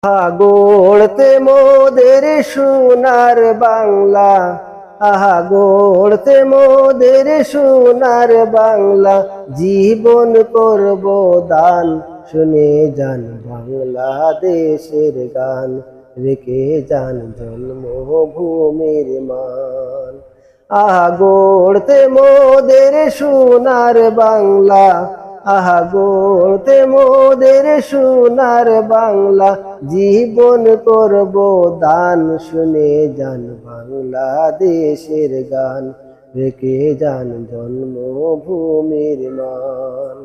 গড়তে মোদের সোনার বাংলা, গড়তে মোদের সোনার বাংলা, জীবন করব দান, শুনে যান বাংলাদেশের গান, রেখে যান জন্মভূমির মান। গড়তে মোদের সোনার বাংলা, গড়তে মোদের সোনার বাংলা, জীবন করব দান, শুনে যান বাংলাদেশের গান, রেখে যান জন্মভূমির মান।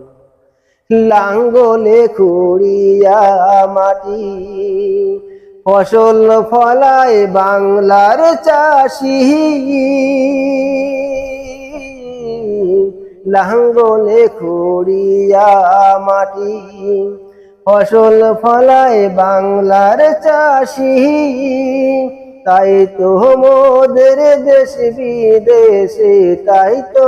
লাঙ্গলে খুঁড়িয়া মাটি ফসল ফলায় বাংলার চাষি, লাঙ্গলে খুঁড়িয়া মাটি ফসল ফলায় বাংলার চাষি, তাই তো মোদের দেশ বিদেশে, তাই তো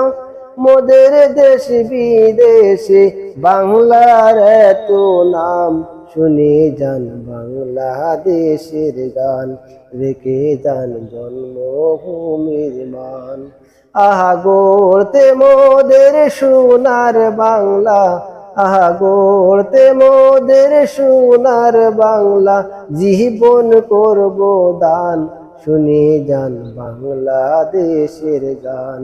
মোদের দেশ বিদেশে বাংলার এত নাম, শুনে যান বাংলাদেশের গান, রেখে যান জন্মভূমির মান। গড়তে মোদের সোনার বাংলা, গড়তে মোদের সোনার বাংলা, জীবন করব দান, শুনে যান বাংলাদেশের গান,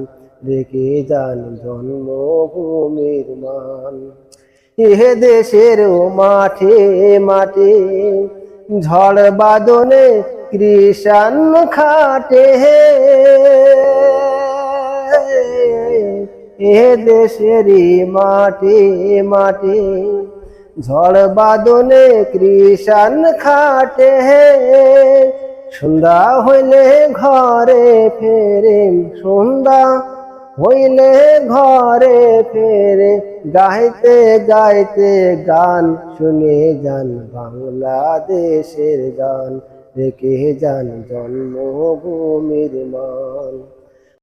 রেখে যান জন্মভূমির মান। এ দেশের মাঠে মাঠে ঝড় বাদনে কৃষাণ খাটে, এ দেশেরই মাঠে মাঠে ঝড় বাদনে কৃষাণ খাটে, সন্ধ্যা হইলে ঘরে ফেরে, সন্ধ্যা হইলে ঘরে ফেরে, গাইতে গাইতে গান, শুনে যান বাংলাদেশের গান, রেখে যান জন্মভূমির মান।